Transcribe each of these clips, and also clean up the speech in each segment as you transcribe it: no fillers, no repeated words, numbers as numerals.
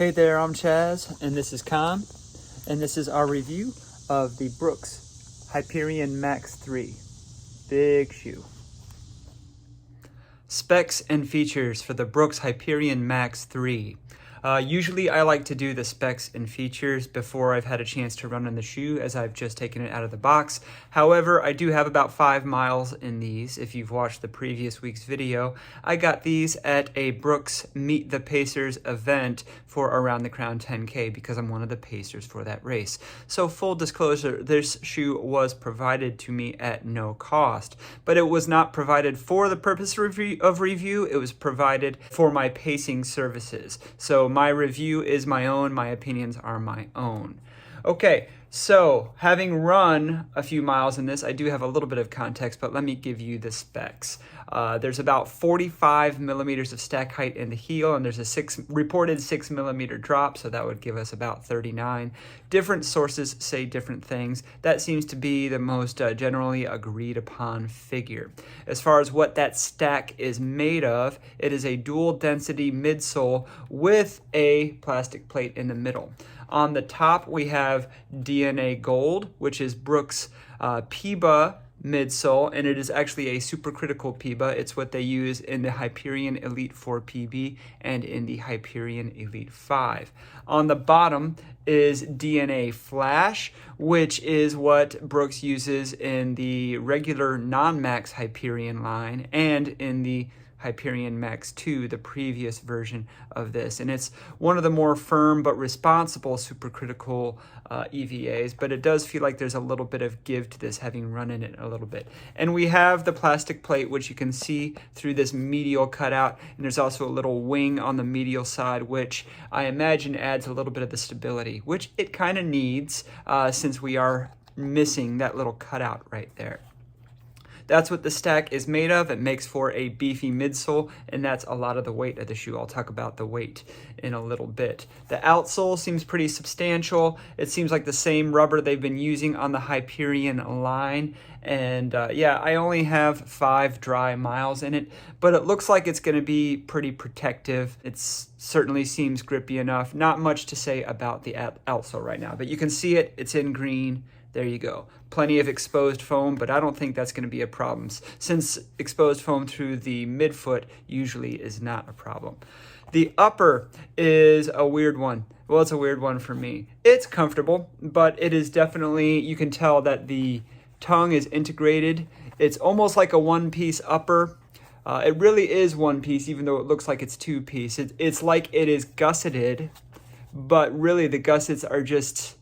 Hey there, I'm Chaz, and this is Con, and this is our review of the Brooks Hyperion Max 3. Big shoe. Specs and features for the Brooks Hyperion Max 3. Usually I like to do the specs and features before I've had a chance to run on the shoe, as I've just taken it out of the box. However, I do have about 5 miles in these. If you've watched the previous week's video, I got these at a Brooks Meet the Pacers event for Around the Crown 10K because I'm one of the Pacers for that race. So full disclosure, this shoe was provided to me at no cost, but it was not provided for the purpose of review. It was provided for my pacing services. So my review is my own, my opinions are my own. Okay, so having run a few miles in this, I do have a little bit of context, but let me give you the specs. There's about 45 millimeters of stack height in the heel, and there's a reported 6 millimeter drop, so that would give us about 39. Different sources say different things. That seems to be the most generally agreed upon figure. As far as what that stack is made of, it is a dual density midsole with a plastic plate in the middle. On the top, we have DNA Gold, which is Brooks' PIBA midsole, and it is actually a supercritical PIBA. It's what they use in the Hyperion Elite 4 PB and in the Hyperion Elite 5. On the bottom is DNA Flash, which is what Brooks uses in the regular non-Max Hyperion line and in the Hyperion Max 2, the previous version of this. And it's one of the more firm but responsible supercritical EVAs, but it does feel like there's a little bit of give to this, having run in it a little bit. And we have the plastic plate, which you can see through this medial cutout, and there's also a little wing on the medial side, which I imagine adds a little bit of the stability, which it kind of needs since we are missing that little cutout right there. That's what the stack is made of. It makes for a beefy midsole, and that's a lot of the weight of the shoe. I'll talk about the weight in a little bit. The outsole seems pretty substantial. It seems like the same rubber they've been using on the Hyperion line. And yeah, I only have 5 dry miles in it, but it looks like it's going to be pretty protective. It certainly seems grippy enough. Not much to say about the outsole right now, but you can see it. It's in green. There you go. Plenty of exposed foam, but I don't think that's going to be a problem, since exposed foam through the midfoot usually is not a problem. The upper is a weird one. Well, it's a weird one for me. It's comfortable, but it is definitely, you can tell that the tongue is integrated. It's almost like a one-piece upper. It really is one piece, even though it looks like it's two-piece. It's like it is gusseted, but really the gussets are just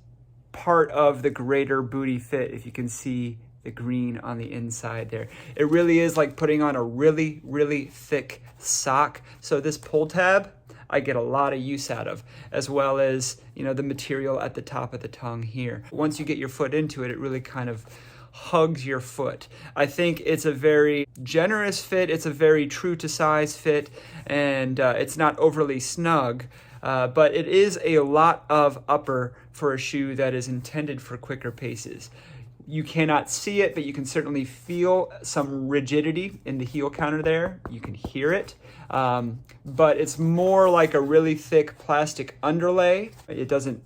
part of the greater booty fit, if you can see the green on the inside there. It really is like putting on a really, really thick sock. So this pull tab, I get a lot of use out of, as well as, you know, the material at the top of the tongue here. Once you get your foot into it, it really kind of hugs your foot. I think it's a very generous fit. It's a very true to size fit, and it's not overly snug. But it is a lot of upper for a shoe that is intended for quicker paces. You cannot see it, but you can certainly feel some rigidity in the heel counter there. You can hear it, but it's more like a really thick plastic underlay. It doesn't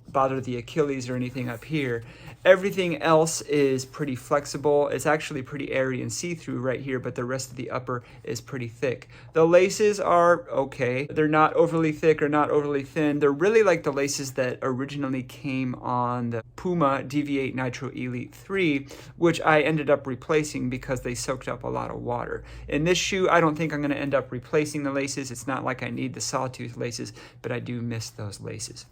bother the Achilles or anything up here. Everything else is pretty flexible. It's actually pretty airy and see-through right here, but the rest of the upper is pretty thick. The laces are okay. They're not overly thick or not overly thin. They're really like the laces that originally came on the Puma DV8 Nitro Elite 3, which I ended up replacing because they soaked up a lot of water. In this shoe, I don't think I'm going to end up replacing the laces. It's not like I need the sawtooth laces, but I do miss those laces.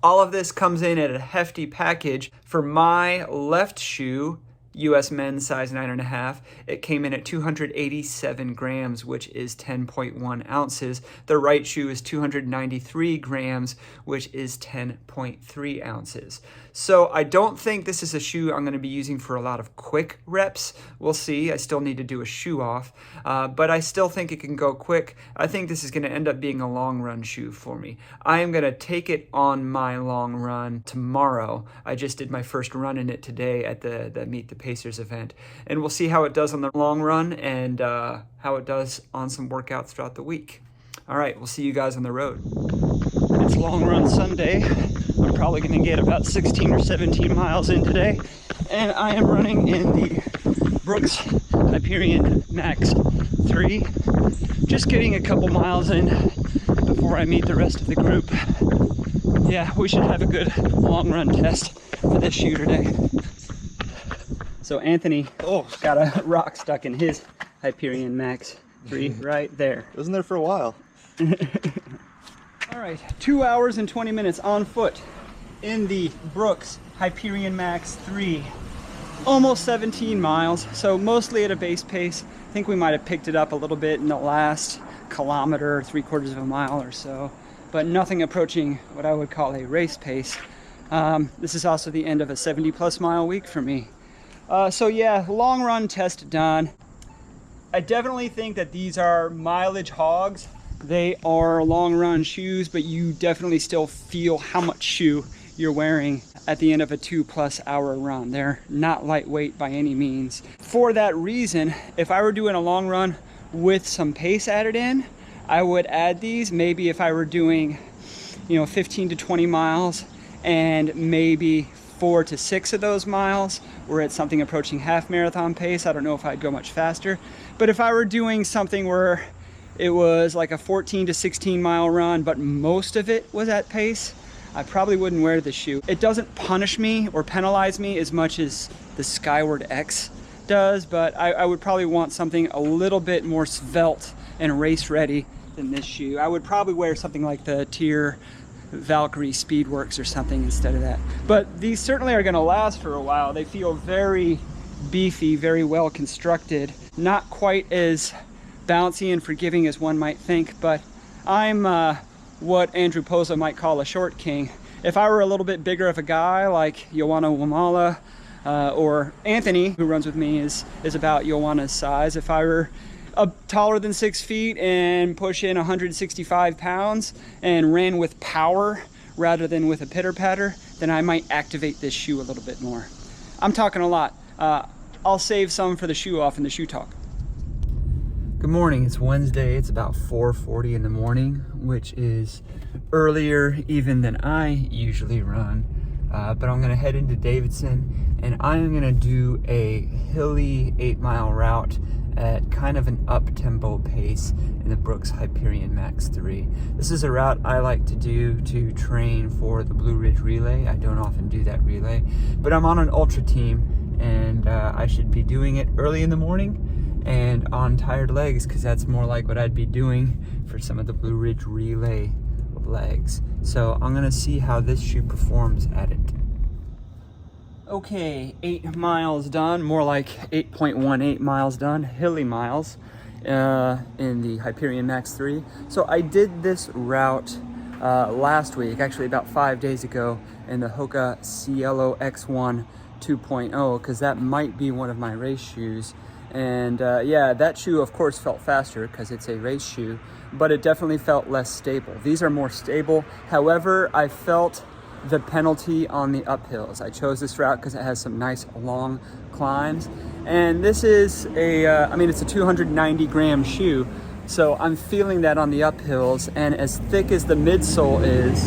All of this comes in at a hefty package. For my left shoe, US men's size 9.5, it came in at 287 grams, which is 10.1 ounces. The right shoe is 293 grams, which is 10.3 ounces. So I don't think this is a shoe I'm going to be using for a lot of quick reps. We'll see. I still need to do a shoe off, but I still think it can go quick. I think this is going to end up being a long run shoe for me. I am going to take it on my long run tomorrow. I just did my first run in it today at the Meet the Pacers event, and we'll see how it does on the long run and how it does on some workouts throughout the week. All right, we'll see you guys on the road. It's Long Run Sunday. I'm probably going to get about 16 or 17 miles in today. And I am running in the Brooks Hyperion Max 3. Just getting a couple miles in before I meet the rest of the group. Yeah, we should have a good long run test for this shoe today. So Anthony, got a rock stuck in his Hyperion Max 3 right there. It wasn't there for a while. All right, 2 hours and 20 minutes on foot in the Brooks Hyperion Max 3. Almost 17 miles, so mostly at a base pace. I think we might have picked it up a little bit in the last kilometer, 3/4 of a mile or so, but nothing approaching what I would call a race pace. This is also the end of a 70+ mile week for me. So yeah, long run test done. I definitely think that these are mileage hogs. They are long run shoes, but you definitely still feel how much shoe you're wearing at the end of a 2+ hour run. They're not lightweight by any means. For that reason, if I were doing a long run with some pace added in, I would add these. Maybe if I were doing, 15 to 20 miles and maybe 4 to 6 of those miles were at something approaching half marathon pace. I don't know if I'd go much faster, but if I were doing something where it was like a 14 to 16 mile run, but most of it was at pace, I probably wouldn't wear the shoe. It doesn't punish me or penalize me as much as the Skyward X does, but I would probably want something a little bit more svelte and race ready than this shoe. I would probably wear something like the Tier Valkyrie Speedworks or something instead of that. But these certainly are gonna last for a while. They feel very beefy, very well constructed, not quite as bouncy and forgiving as one might think, but I'm what Andrew Poza might call a short king. If I were a little bit bigger of a guy like Joanna Wamala or Anthony, who runs with me, is about Joanna's size. If I were taller than 6 feet and push in 165 pounds and ran with power rather than with a pitter patter, then I might activate this shoe a little bit more. I'm talking a lot. I'll save some for the shoe off in the shoe talk. Good morning, it's Wednesday. It's about 4:40 in the morning, which is earlier even than I usually run. But I'm gonna head into Davidson and I'm gonna do a hilly 8-mile route at kind of an up-tempo pace in the Brooks Hyperion Max 3. This is a route I like to do to train for the Blue Ridge Relay. I don't often do that relay, but I'm on an ultra team and I should be doing it early in the morning and on tired legs, because that's more like what I'd be doing for some of the Blue Ridge Relay legs. So I'm gonna see how this shoe performs at it. Okay, 8 miles done, more like 8.18 miles done, hilly miles in the Hyperion Max 3. So I did this route last week, actually about 5 days ago, in the Hoka Cielo X1 2.0, because that might be one of my race shoes. And yeah, that shoe of course felt faster because it's a race shoe, but it definitely felt less stable. These are more stable. However, I felt the penalty on the uphills. I chose this route because it has some nice long climbs. And this is it's a 290 gram shoe. So I'm feeling that on the uphills, and as thick as the midsole is,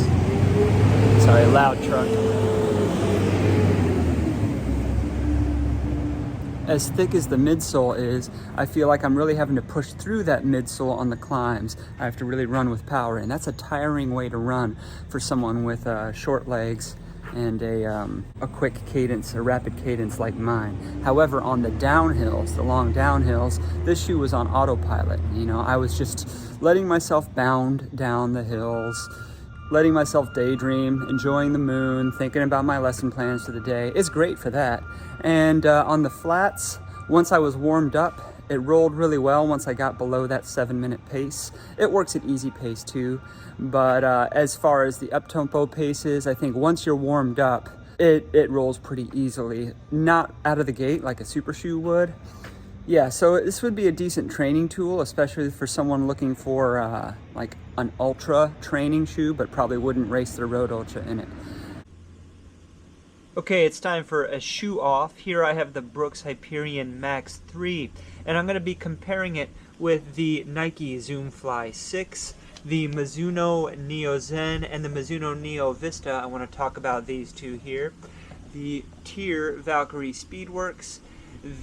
sorry, loud truck. As thick as the midsole is, I feel like I'm really having to push through that midsole on the climbs. I have to really run with power, and that's a tiring way to run for someone with short legs and a quick cadence, a rapid cadence like mine. However, on the downhills, the long downhills, this shoe was on autopilot. I was just letting myself bound down the hills, letting myself daydream, enjoying the moon, thinking about my lesson plans for the day. It's great for that. And on the flats, once I was warmed up, it rolled really well once I got below that 7-minute pace. It works at easy pace too, but as far as the up-tempo paces, I think once you're warmed up, it rolls pretty easily. Not out of the gate like a super shoe would. Yeah, so this would be a decent training tool, especially for someone looking for like an ultra training shoe, but probably wouldn't race their road ultra in it. Okay, it's time for a shoe off. Here I have the Brooks Hyperion Max 3, and I'm going to be comparing it with the Nike Zoom Fly 6 the Mizuno Neo Zen and the Mizuno Neo Vista. I want to talk about these two here. The Tier Valkyrie Speedworks,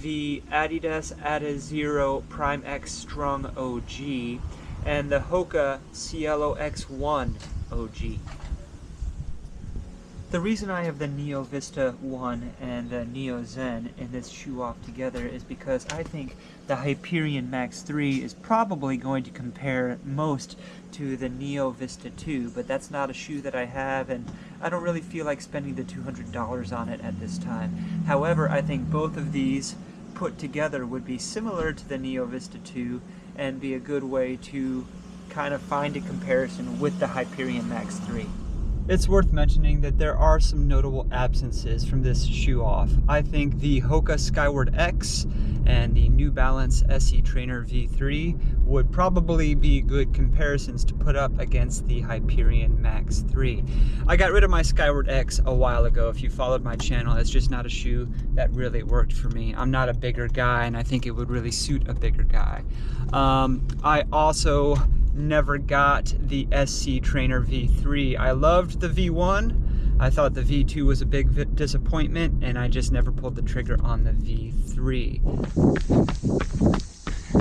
the Adidas Adizero Prime X Strung OG, and the Hoka Cielo X1 OG. The reason I have the Neo Vista 1 and the Neo Zen in this shoe off together is because I think the Hyperion Max 3 is probably going to compare most to the Neo Vista 2, but that's not a shoe that I have, and I don't really feel like spending the $200 on it at this time. However, I think both of these put together would be similar to the Neo Vista 2 and be a good way to kind of find a comparison with the Hyperion Max 3. It's worth mentioning that there are some notable absences from this shoe off. I think the Hoka Skyward X and the New Balance SE Trainer V3 would probably be good comparisons to put up against the Hyperion Max 3. I got rid of my Skyward X a while ago. If you followed my channel, it's just not a shoe that really worked for me. I'm not a bigger guy, and I think it would really suit a bigger guy. I also never got the SC Trainer V3. I loved the V1. I thought the V2 was a big disappointment, and I just never pulled the trigger on the V3.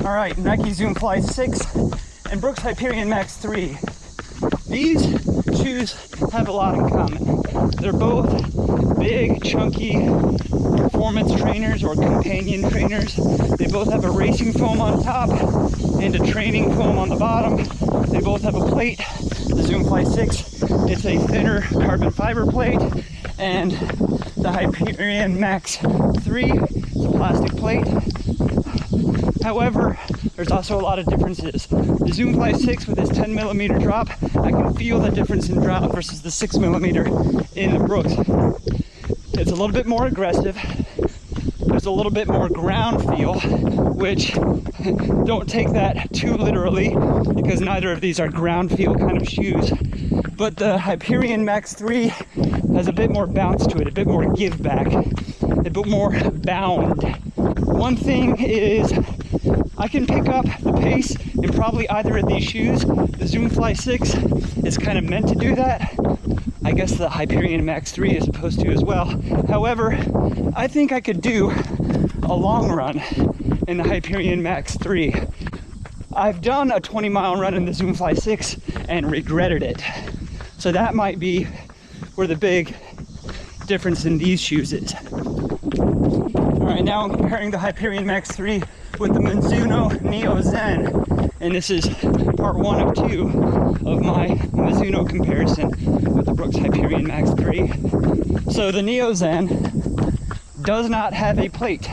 All right, Nike Zoom Fly 6 and Brooks Hyperion Max 3. These shoes have a lot in common. They're both big, chunky performance trainers or companion trainers. They both have a racing foam on top and a training foam on the bottom. They both have a plate. The Zoom Fly 6, it's a thinner carbon fiber plate, and the Hyperion Max 3, it's a plastic plate. However, there's also a lot of differences. The Zoom Fly 6 with its 10mm drop, I can feel the difference in drop versus the 6mm in the Brooks. It's a little bit more aggressive. There's a little bit more ground feel, which don't take that too literally because neither of these are ground feel kind of shoes. But the Hyperion Max 3 has a bit more bounce to it, a bit more give back, a bit more bound. One thing is I can pick up the pace in probably either of these shoes. The Zoom Fly 6 is kind of meant to do that. I guess the Hyperion Max 3 is supposed to as well. However, I think I could do a long run in the Hyperion Max 3. I've done a 20-mile run in the Zoom Fly 6 and regretted it. So that might be where the big difference in these shoes is. All right, now I'm comparing the Hyperion Max 3 with the Mizuno Neo Zen. And this is part 1 of 2 of my Mizuno comparison with the Brooks Hyperion Max 3. So the Neo Zen does not have a plate,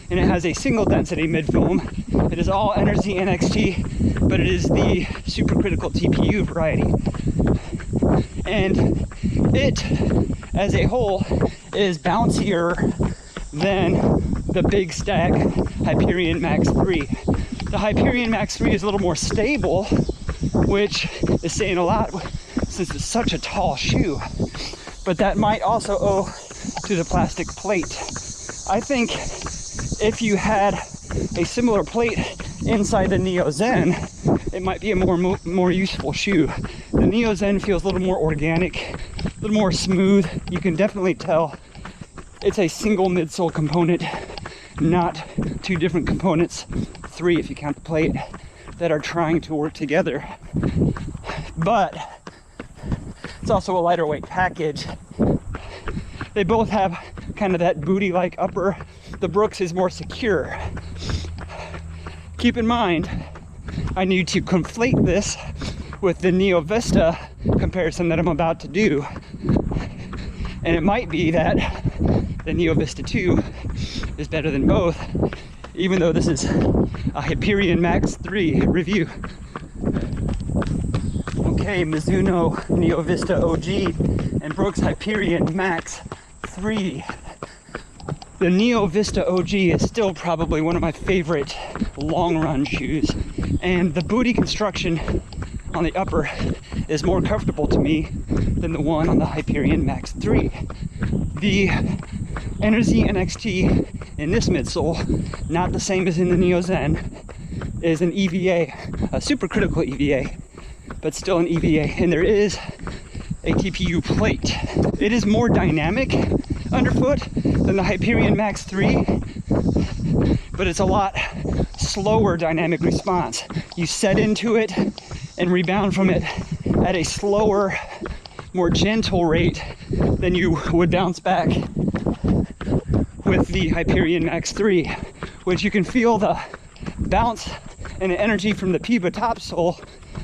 and it has a single density mid-foam. It is all Energy NXT, but it is the supercritical TPU variety. And it, as a whole, is bouncier than the big stack Hyperion Max 3. The Hyperion Max 3 is a little more stable, which is saying a lot since it's such a tall shoe. But that might also owe to the plastic plate. I think if you had a similar plate inside the Neo Zen, it might be a more useful shoe. The Neo Zen feels a little more organic, a little more smooth. You can definitely tell it's a single midsole component, not two different components, 3 if you count the plate, that are trying to work together. But it's also a lighter weight package. They both have kind of that booty-like upper. The Brooks is more secure. Keep in mind, I need to conflate this with the Neo Vista comparison that I'm about to do. And it might be that the Neo Vista 2 is better than both, even though this is a Hyperion Max 3 review. Okay, Mizuno Neo Vista OG and Brooks Hyperion Max 3. The Neo Vista OG is still probably one of my favorite long run shoes, and the booty construction on the upper is more comfortable to me than the one on the Hyperion Max 3. The Energy NXT in this midsole, not the same as in the Neo Zen, is an EVA, a supercritical EVA, but still an EVA. And there is a TPU plate. It is more dynamic underfoot than the Hyperion Max 3, but it's a lot slower dynamic response. You set into it and rebound from it at a slower, more gentle rate than you would bounce back with the Hyperion Max 3, which you can feel the bounce and the energy from the PIBA topsole,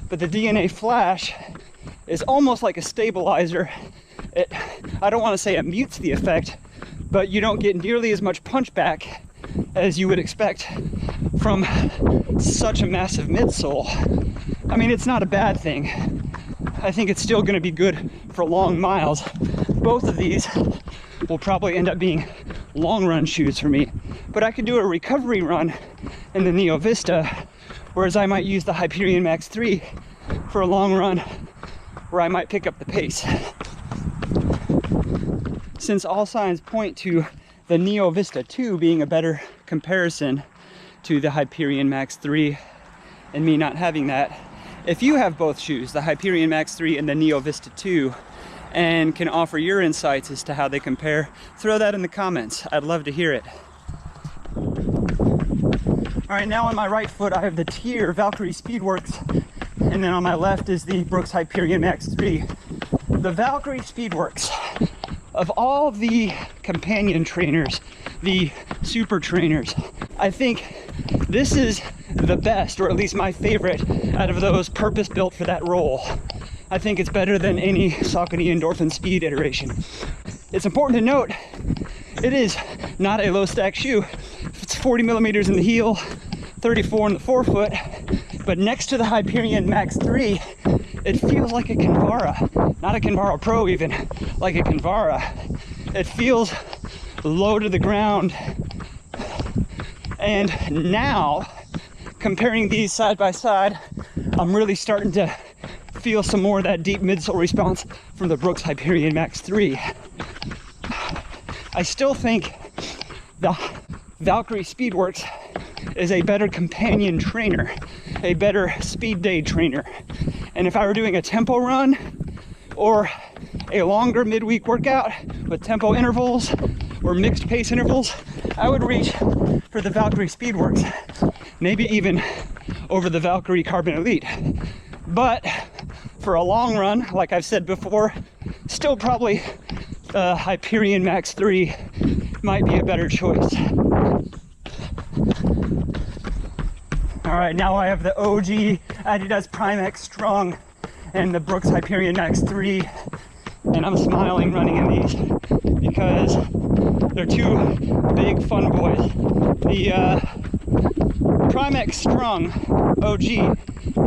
but the DNA flash is almost like a stabilizer. I don't want to say it mutes the effect, but you don't get nearly as much punch back as you would expect from such a massive midsole. I mean, it's not a bad thing. I think it's still going to be good for long miles. Both of these will probably end up being long run shoes for me, but I could do a recovery run in the Neo Vista, whereas I might use the Hyperion Max 3 for a long run where I might pick up the pace. Since all signs point to the Neo Vista 2 being a better comparison to the Hyperion Max 3 and me not having that, if you have both shoes, the Hyperion Max 3 and the Neo Vista 2, and can offer your insights as to how they compare, throw that in the comments. I'd love to hear it. All right, now on my right foot, I have the Tier Valkyrie Speedworks, and then on my left is the Brooks Hyperion Max 3. The Valkyrie Speedworks, of all the companion trainers, the super trainers, I think this is the best, or at least my favorite, out of those purpose-built for that role. I think it's better than any Saucony Endorphin Speed iteration. It's important to note, it is not a low stack shoe. It's 40 millimeters in the heel, 34 in the forefoot, but next to the Hyperion Max 3, it feels like a Kinvara. Not a Kinvara Pro even, like a Kinvara. It feels low to the ground. And now, comparing these side by side, I'm really starting to feel some more of that deep midsole response from the Brooks Hyperion Max 3. I still think the Valkyrie Speedworks is a better companion trainer, a better speed day trainer. And if I were doing a tempo run or a longer midweek workout with tempo intervals or mixed pace intervals, I would reach for the Valkyrie Speedworks, maybe even over the Valkyrie Carbon Elite. But for a long run, like I've said before, still probably Hyperion Max 3 might be a better choice. All right, now I have the OG Adidas Prime X Strung and the Brooks Hyperion Max 3, and I'm smiling running in these because they're two big fun boys. The Prime X Strung OG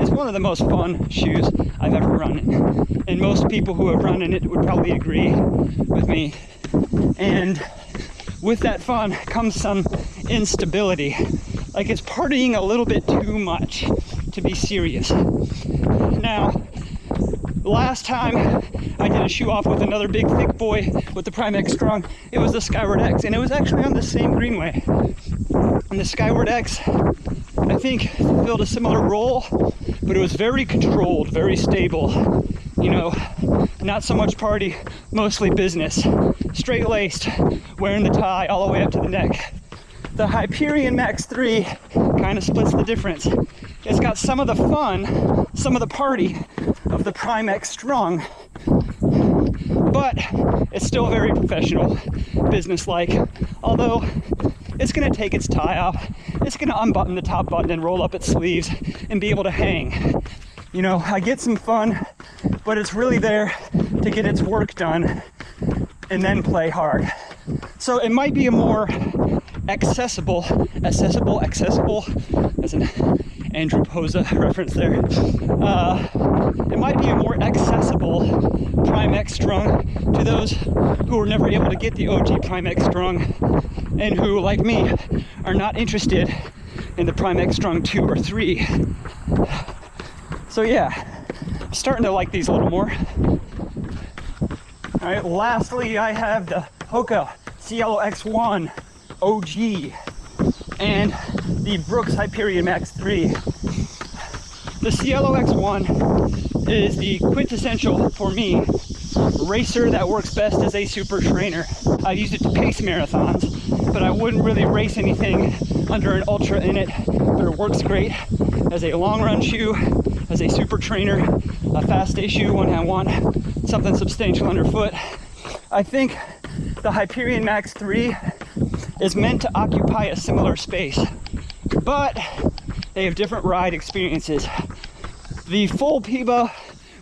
is one of the most fun shoes I've ever run in, and most people who have run in it would probably agree with me. And with that fun comes some instability, like it's partying a little bit too much to be serious. Now, last time I did a shoe off with another big thick boy with the Prime X Strung, it was the Skyward X, and it was actually on the same greenway. And the Skyward X, I think, filled a similar role, but it was very controlled, very stable. You know, not so much party, mostly business. Straight-laced, wearing the tie all the way up to the neck. The Hyperion Max 3 kind of splits the difference. It's got some of the fun, some of the party of the Prime X Strung, but it's still very professional, business-like, although it's going to take its tie off. It's going to unbutton the top button and roll up its sleeves and be able to hang. You know, I get some fun, but it's really there to get its work done and then play hard. So it might be a more accessible, as an Andrew Posa reference there. It might be a more accessible Prime X Strung to those who were never able to get the OG Prime X Strung and who, like me, are not interested in the Prime X Strung 2 or 3. So yeah, I'm starting to like these a little more. All right, lastly, I have the Hoka Cielo X1 OG and the Brooks Hyperion Max 3. The Cielo X1 is the quintessential, for me, racer that works best as a super trainer. I've used it to pace marathons, but I wouldn't really race anything under an ultra in it, but it works great as a long run shoe, as a super trainer, a fast day shoe when I want something substantial underfoot. I think the Hyperion Max 3 is meant to occupy a similar space, but they have different ride experiences. The full Piba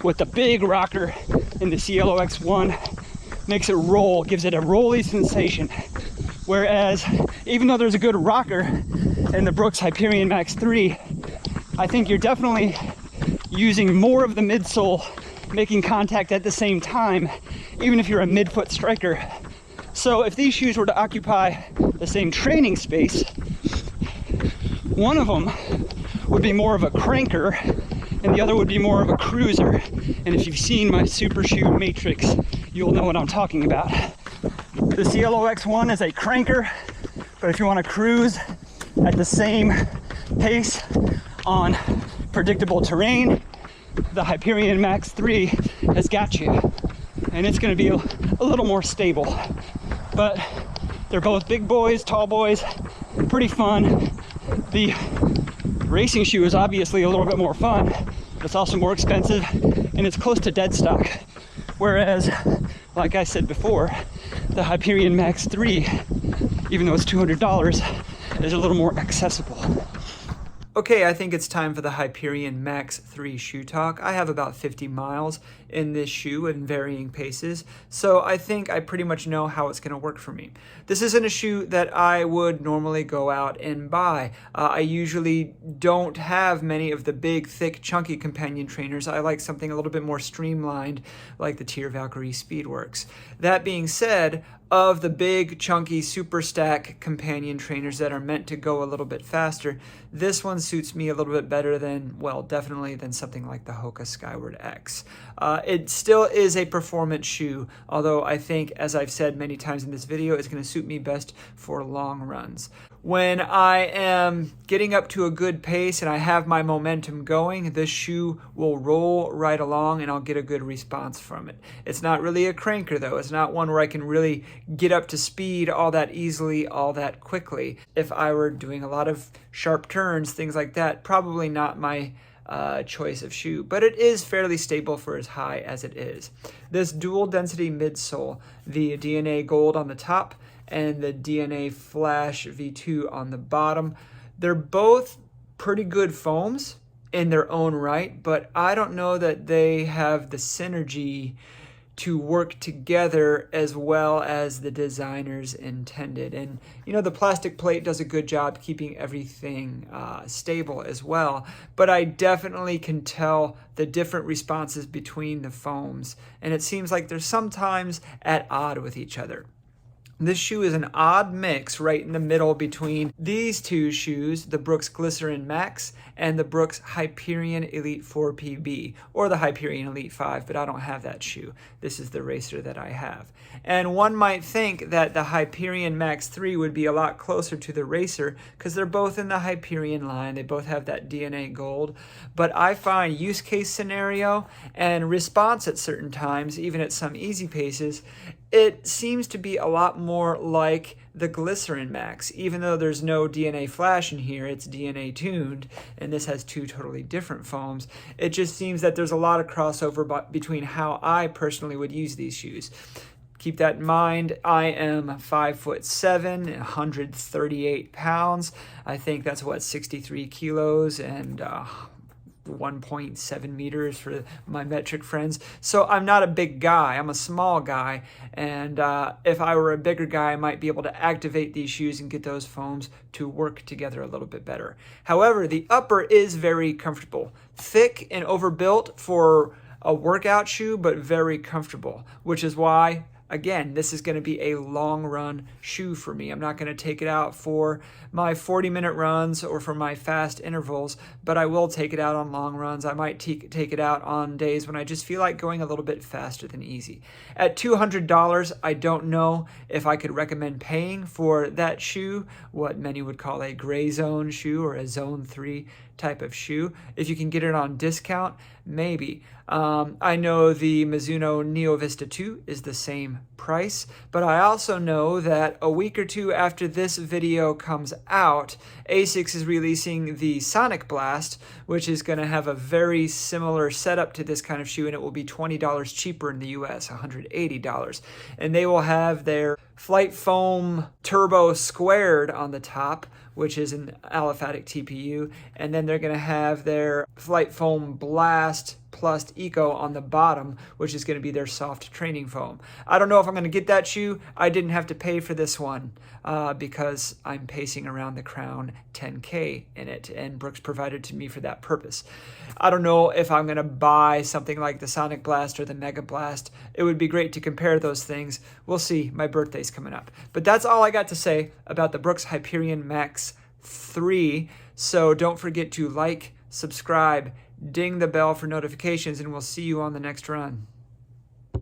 with the big rocker in the Cielo X1 makes it roll, gives it a rolly sensation. Whereas, even though there's a good rocker in the Brooks Hyperion Max 3, I think you're definitely using more of the midsole, making contact at the same time, even if you're a midfoot striker. So if these shoes were to occupy the same training space, one of them would be more of a cranker and the other would be more of a cruiser. And if you've seen my super shoe matrix, you'll know what I'm talking about. The Cielo X1 is a cranker, but if you want to cruise at the same pace on predictable terrain, the Hyperion Max 3 has got you. And it's going to be a little more stable. But they're both big boys, tall boys, pretty fun. The racing shoe is obviously a little bit more fun, but it's also more expensive and it's close to dead stock. Whereas, like I said before, the Hyperion Max 3, even though it's $200, is a little more accessible. Okay, I think it's time for the Hyperion Max 3 shoe talk. I have about 50 miles in this shoe in varying paces, so I think I pretty much know how it's going to work for me. This isn't a shoe that I would normally go out and buy. I usually don't have many of the big, thick, chunky companion trainers. I like something a little bit more streamlined, like the Valkyrie Speedworks. That being said, of the big, chunky, super stack companion trainers that are meant to go a little bit faster, this one suits me a little bit better than, well, definitely than something like the Hoka Skyward X. It still is a performance shoe, although I think, as I've said many times in this video, it's going to suit me best for long runs. When I am getting up to a good pace and I have my momentum going, this shoe will roll right along and I'll get a good response from it. It's not really a cranker though. It's not one where I can really get up to speed all that easily, all that quickly. If I were doing a lot of sharp turns, things like that, probably not my choice of shoe, but it is fairly stable for as high as it is. This dual density midsole, the DNA Gold on the top and the DNA Flash V2 on the bottom, they're both pretty good foams in their own right, but I don't know that they have the synergy to work together as well as the designers intended. And you know, the plastic plate does a good job keeping everything stable as well, but I definitely can tell the different responses between the foams, and it seems like they're sometimes at odds with each other. This shoe is an odd mix right in the middle between these two shoes, the Brooks Glycerin Max and the Brooks Hyperion Elite 4 PB, or the Hyperion Elite 5, but I don't have that shoe. This is the racer that I have. And one might think that the Hyperion Max 3 would be a lot closer to the racer because they're both in the Hyperion line. They both have that DNA Gold. But I find use case scenario and response at certain times, even at some easy paces, it seems to be a lot more like the Glycerin Max. Even though there's no DNA Flash in here, it's DNA tuned, and this has two totally different foams. It just seems that there's a lot of crossover between how I personally would use these shoes. Keep that in mind. I am 5'7", 138 pounds. I think that's what, 63 kilos and 1.7 meters for my metric friends. So I'm not a big guy, I'm a small guy, and if I were a bigger guy, I might be able to activate these shoes and get those foams to work together a little bit better. However, the upper is very comfortable, thick and overbuilt for a workout shoe, but very comfortable, which is why, again, this is going to be a long run shoe for me. I'm not going to take it out for my 40-minute runs or for my fast intervals, but I will take it out on long runs. I might take it out on days when I just feel like going a little bit faster than easy. At $200, I don't know if I could recommend paying for that shoe, what many would call a gray zone shoe or a zone 3 type of shoe. If you can get it on discount, maybe. I know the Mizuno Neo Vista 2 is the same price, but I also know that a week or two after this video comes out, ASICS is releasing the Sonic Blast, which is going to have a very similar setup to this kind of shoe, and it will be $20 cheaper in the US, $180. And they will have their Flight Foam Turbo Squared on the top, which is an aliphatic TPU, and then they're going to have their Flight Foam Blast Plus Eco on the bottom, which is going to be their soft training foam. I don't know if I'm going to get that shoe. I didn't have to pay for this one because I'm pacing around the Crown 10K in it, and Brooks provided to me for that purpose. I don't know if I'm going to buy something like the Sonic Blast or the Mega Blast. It would be great to compare those things. We'll see. My birthday's coming up. But that's all I got to say about the Brooks Hyperion Max 3. So don't forget to like, subscribe, ding the bell for notifications, and we'll see you on the next run.